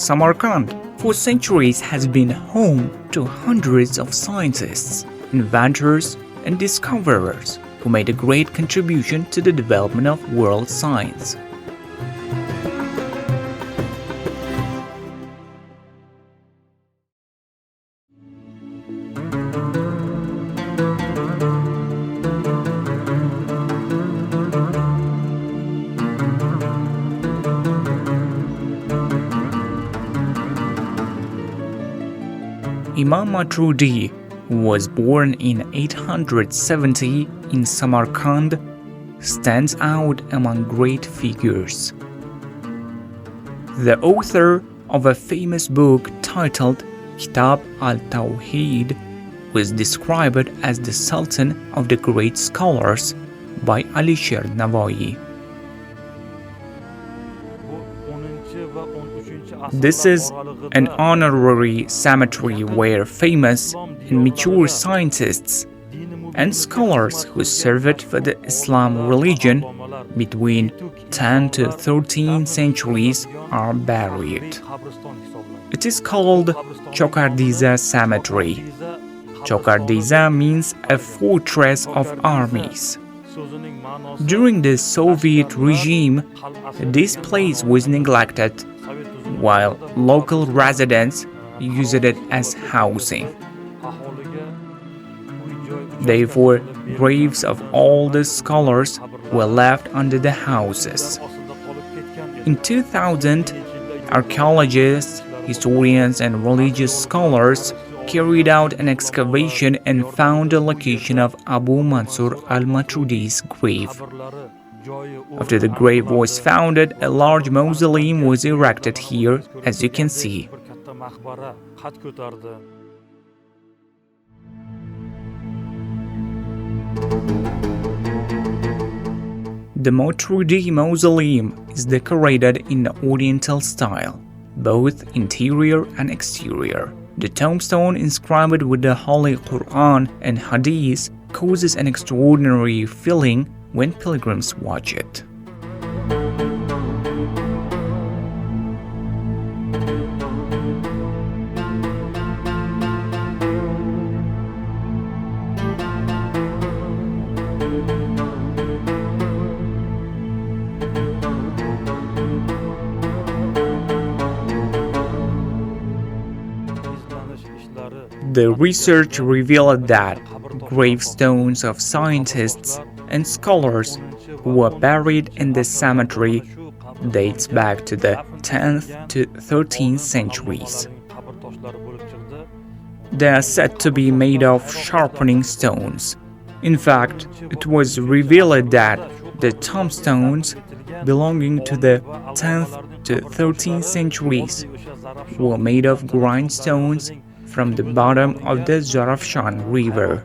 Samarkand for centuries has been home to hundreds of scientists, inventors, and discoverers who made a great contribution to the development of world science. Imam Maturidi, who was born in 870 in Samarkand, stands out among great figures. The author of a famous book titled Kitab al-Tawhid was described as the Sultan of the great scholars by Alisher Nava'i. This is an honorary cemetery where famous and mature scientists and scholars who served for the Islam religion between 10 to 13 centuries are buried. It is called Chokardiza Cemetery. Chokardiza means a fortress of armies. During the Soviet regime, this place was neglected, while local residents used it as housing. Therefore, graves of all the scholars were left under the houses. In 2000, archaeologists, historians, and religious scholars carried out an excavation and found the location of Abu Mansur al-Maturidi's grave. After the grave was founded, a large mausoleum was erected here, as you can see. The Maturidi Mausoleum is decorated in the Oriental style, both interior and exterior. The tombstone inscribed with the Holy Quran and Hadith causes an extraordinary feeling when pilgrims watch it. The research revealed that gravestones of scientists and scholars who were buried in this cemetery dates back to the 10th to 13th centuries. They are said to be made of sharpening stones. In fact, it was revealed that the tombstones belonging to the 10th to 13th centuries were made of grindstones from the bottom of the Zarafshan River.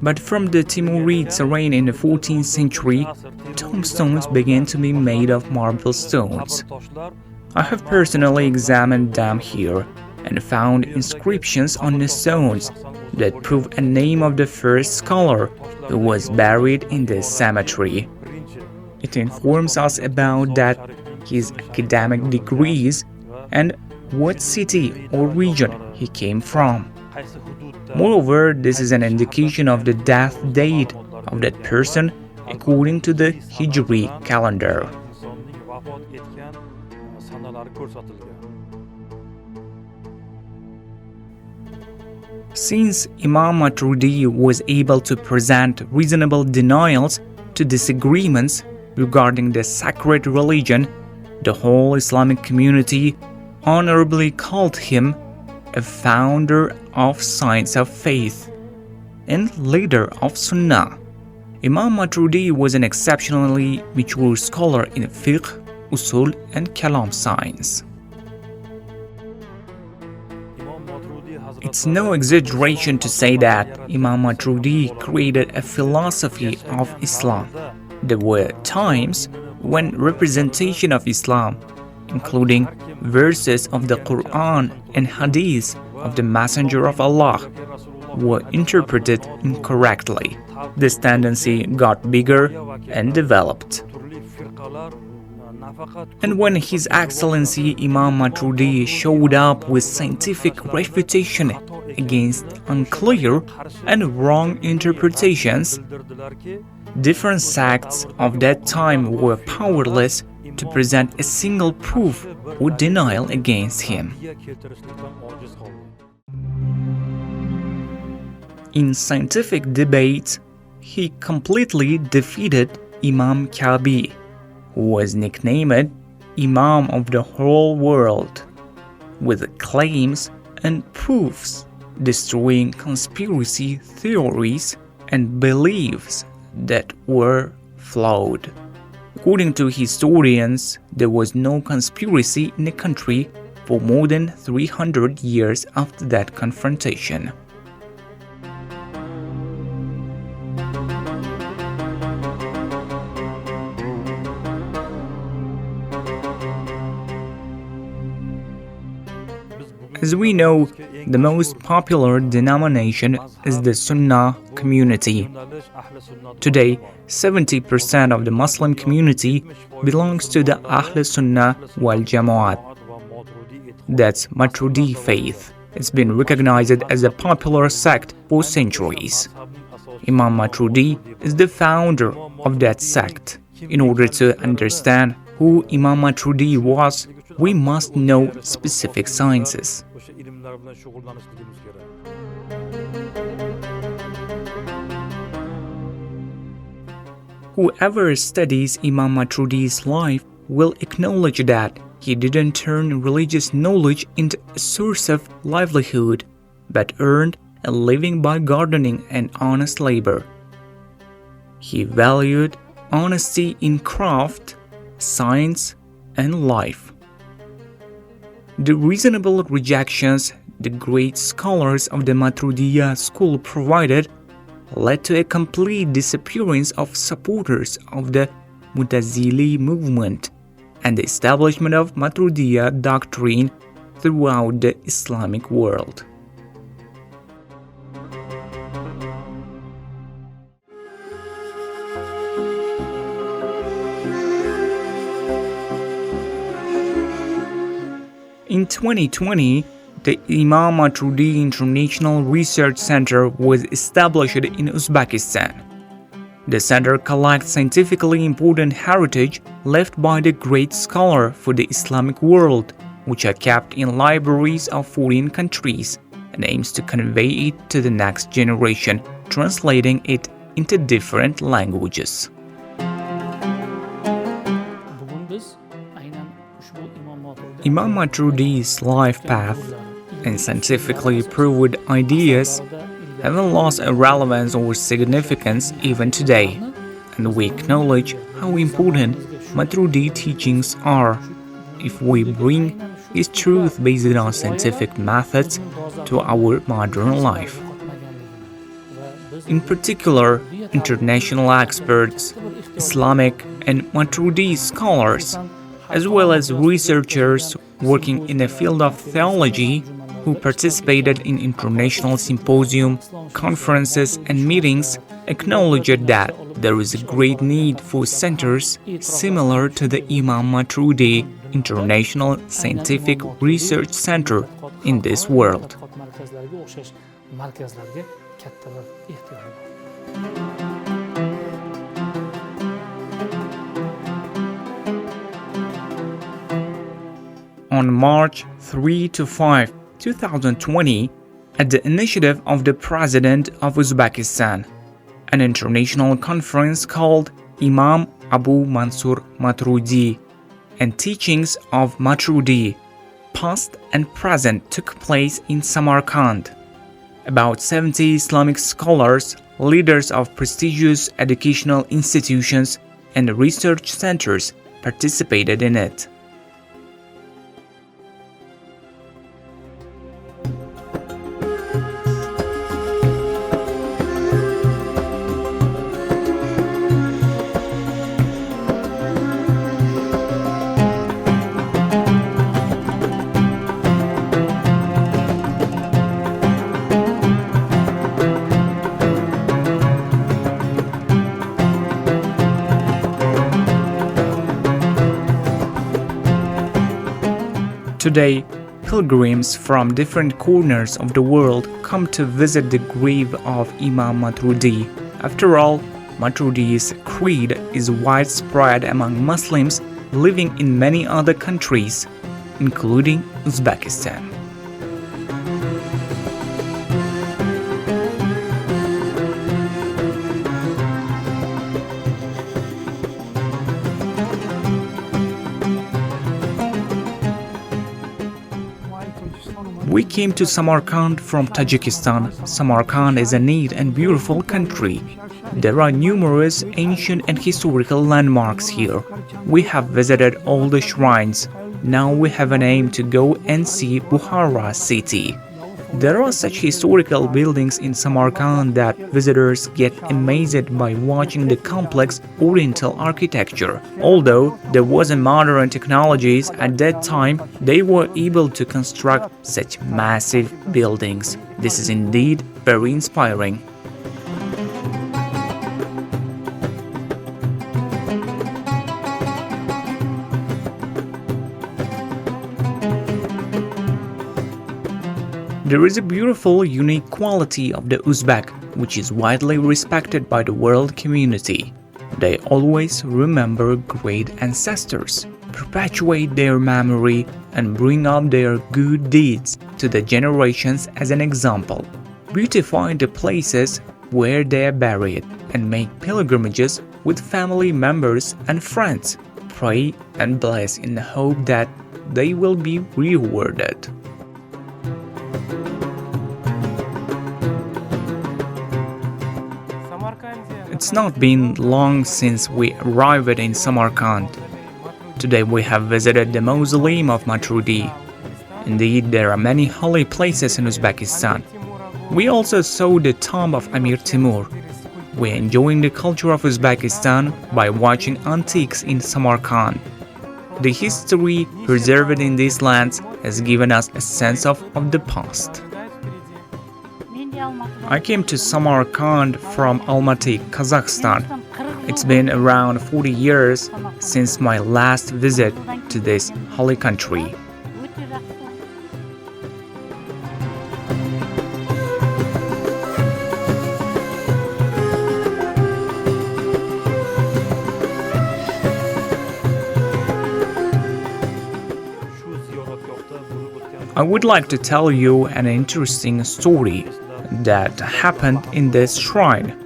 But from the Timurids' reign in the 14th century, tombstones began to be made of marble stones. I have personally examined them here and found inscriptions on the stones that prove a name of the first scholar who was buried in this cemetery. It informs us about his academic degrees and what city or region he came from. Moreover, this is an indication of the death date of that person according to the Hijri calendar. Since Imam Maturidi was able to present reasonable denials to disagreements regarding the sacred religion, the whole Islamic community honorably called him a founder of science of faith and leader of Sunnah. Imam Maturidi was an exceptionally mature scholar in fiqh, usul, and kalam science. It's no exaggeration to say that Imam Maturidi created a philosophy of Islam. There were times when representation of Islam, including verses of the Quran and Hadith of the Messenger of Allah, were interpreted incorrectly. This tendency got bigger and developed. And when His Excellency Imam Maturidi showed up with scientific refutation against unclear and wrong interpretations, different sects of that time were powerless to present a single proof or denial against him. In scientific debates, he completely defeated Imam Kabi, who was nicknamed Imam of the whole world, with claims and proofs destroying conspiracy theories and beliefs that were flawed. According to historians, there was no conspiracy in the country for more than 300 years after that confrontation. As we know, the most popular denomination is the Sunnah community. Today, 70% of the Muslim community belongs to the Ahl Sunnah wal Jama'at. That's Maturidi faith. It's been recognized as a popular sect for centuries. Imam Maturidi is the founder of that sect. In order to understand who Imam Maturidi was, we must know specific sciences. Whoever studies Imam Maturidi's life will acknowledge that he didn't turn religious knowledge into a source of livelihood, but earned a living by gardening and honest labor. He valued honesty in craft, science, and life. The reasonable rejections the great scholars of the Maturidiya school provided led to a complete disappearance of supporters of the Mutazili movement and the establishment of Maturidiya doctrine throughout the Islamic world. In 2020, the Imam Maturidi International Research Center was established in Uzbekistan. The center collects scientifically important heritage left by the great scholar for the Islamic world, which are kept in libraries of foreign countries, and aims to convey it to the next generation, translating it into different languages. Imam Maturidi's life path and scientifically proved ideas haven't lost relevance or significance even today, and we acknowledge how important Maturidi teachings are if we bring his truth based on scientific methods to our modern life. In particular, international experts, Islamic and Maturidi scholars, as well as researchers working in the field of theology who participated in international symposium, conferences, and meetings, acknowledged that there is a great need for centers similar to the Imam Maturidi International Scientific Research Center in this world. On March 3 to 5, 2020, at the initiative of the President of Uzbekistan, an international conference called Imam Abu Mansur Maturidi and Teachings of Maturidi, past and present, took place in Samarkand. About 70 Islamic scholars, leaders of prestigious educational institutions, and research centers participated in it. Today, pilgrims from different corners of the world come to visit the grave of Imam Maturidi. After all, Maturidi's creed is widespread among Muslims living in many other countries, including Uzbekistan. We came to Samarkand from Tajikistan. Samarkand is a neat and beautiful country. There are numerous ancient and historical landmarks here. We have visited all the shrines. Now we have an aim to go and see Bukhara city. There are such historical buildings in Samarkand that visitors get amazed by watching the complex Oriental architecture. Although there wasn't modern technologies at that time, they were able to construct such massive buildings. This is indeed very inspiring. There is a beautiful, unique quality of the Uzbek, which is widely respected by the world community. They always remember great ancestors, perpetuate their memory, and bring up their good deeds to the generations as an example. Beautify the places where they are buried, and make pilgrimages with family members and friends. Pray and bless in the hope that they will be rewarded. It's not been long since we arrived in Samarkand. Today we have visited the Mausoleum of Maturidi. Indeed, there are many holy places in Uzbekistan. We also saw the tomb of Amir Timur. We are enjoying the culture of Uzbekistan by watching antiques in Samarkand. The history preserved in these lands has given us a sense of the past. I came to Samarkand from Almaty, Kazakhstan. It's been around 40 years since my last visit to this holy country. I would like to tell you an interesting story that happened in this shrine.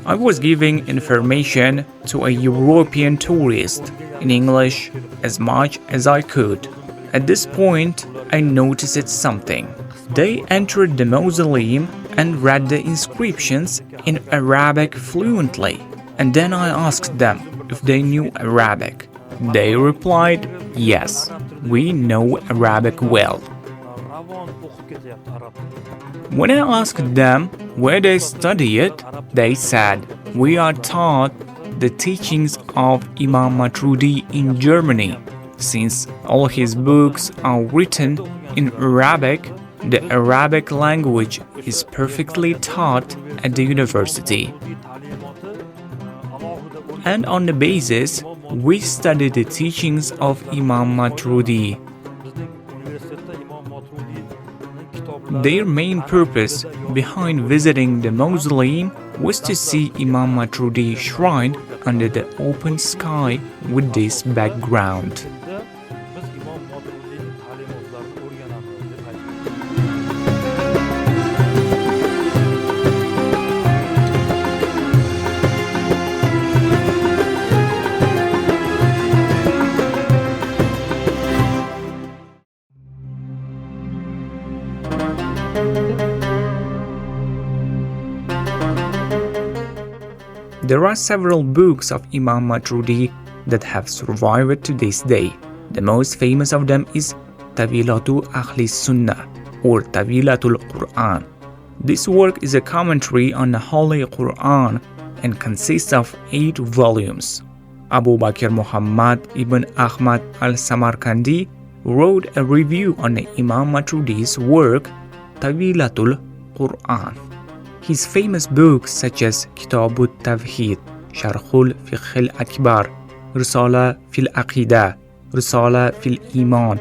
I was giving information to a European tourist in English as much as I could. At this point, I noticed something. They entered the mausoleum and read the inscriptions in Arabic fluently. And then I asked them if they knew Arabic. They replied, "Yes, we know Arabic well." When I asked them where they study it, they said, "We are taught the teachings of Imam Maturidi in Germany. Since all his books are written in Arabic, the Arabic language is perfectly taught at the university. And on the basis, we study the teachings of Imam Maturidi." Their main purpose behind visiting the mausoleum was to see Imam Maturidi shrine under the open sky with this background. There are several books of Imam Maturidi that have survived to this day. The most famous of them is Tawilatu Ahli Sunnah or Tawilatul Quran. This work is a commentary on the Holy Quran and consists of 8 volumes. Abu Bakr Muhammad ibn Ahmad al-Samarkandi wrote a review on Imam Maturidi's work Tawilatul Quran. His famous books such as Kitab al-Tawhid, Sharh al-Fiqh al-Akbar, Risala fil Aqidah, Risala fil Iman,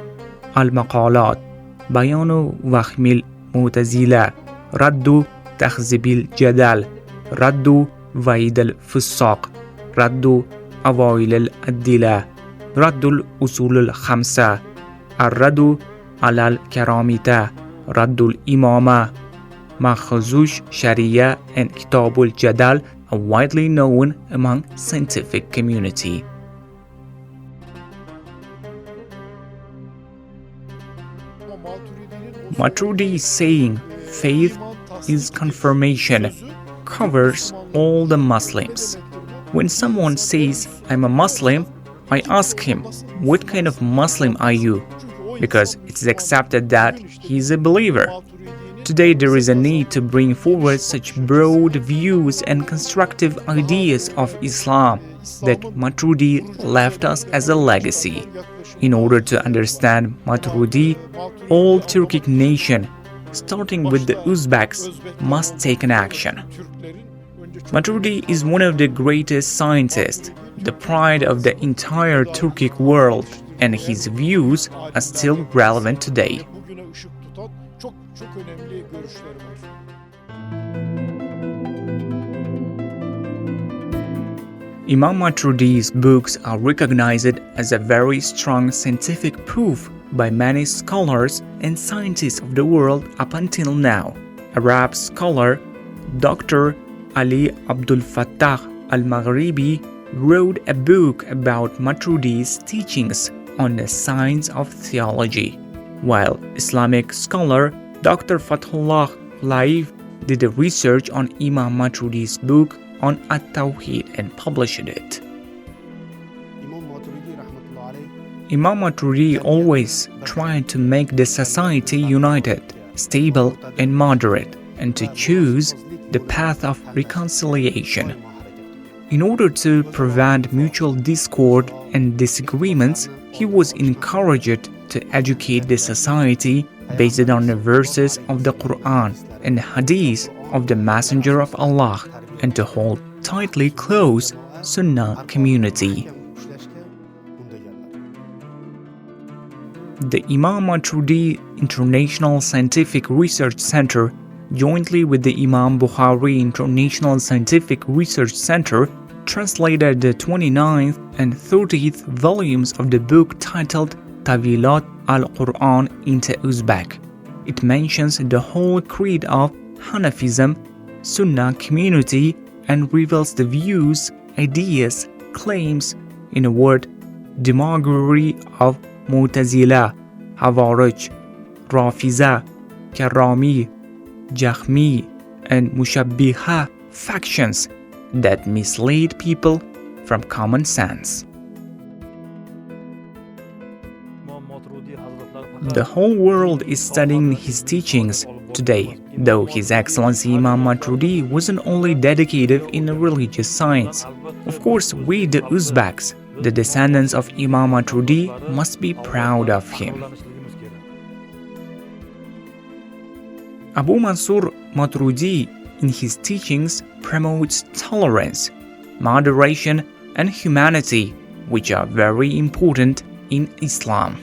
المقالات، بيان وهم المعتزلة، رد تخذيب الجدل، رد وعيد الفساق، رد أوائل الأدلة، رد الأصول الخمسة، الرد على الكرامة، رد الإمامة. مخزوش Sharia and Kitab al-Jadal are widely known among scientific community. Maturidi saying faith is confirmation covers all the Muslims. When someone says I'm a Muslim, I ask him, what kind of Muslim are you? Because it's accepted that he is a believer. Today there is a need to bring forward such broad views and constructive ideas of Islam that Maturidi left us as a legacy. In order to understand Maturidi, all Turkic nation, starting with the Uzbeks, must take an action. Maturidi is one of the greatest scientists, the pride of the entire Turkic world, and his views are still relevant today. Imam Maturidi's books are recognized as a very strong scientific proof by many scholars and scientists of the world up until now. Arab scholar Dr. Ali Abdul Fattah al-Maghribi wrote a book about Maturidi's teachings on the science of theology, while Islamic scholar Dr. Fathullah Laif did a research on Imam Maturidi's book on At-Tawheed and published it. Imam Maturidi always tried to make the society united, stable and moderate, and to choose the path of reconciliation. In order to prevent mutual discord and disagreements, he was encouraged to educate the society based on the verses of the Quran and Hadith of the Messenger of Allah, and to hold tightly close Sunnah community. The Imam Maturidi International Scientific Research Center, jointly with the Imam Bukhari International Scientific Research Center, translated the 29th and 30th volumes of the book titled Tawilat al-Quran into Uzbek. It mentions the whole creed of Hanafism, Sunnah community, and reveals the views, ideas, claims, in a word, demagoguery of Mu'tazila, Hawarij, Rafiza, Karami, Jahmi, and Mushabbiha factions that mislead people from common sense. The whole world is studying his teachings today, though His Excellency Imam Maturidi wasn't only dedicated in religious science. Of course, we the Uzbeks, the descendants of Imam Maturidi, must be proud of him. Abu Mansur Maturidi, in his teachings, promotes tolerance, moderation, and humanity, which are very important in Islam.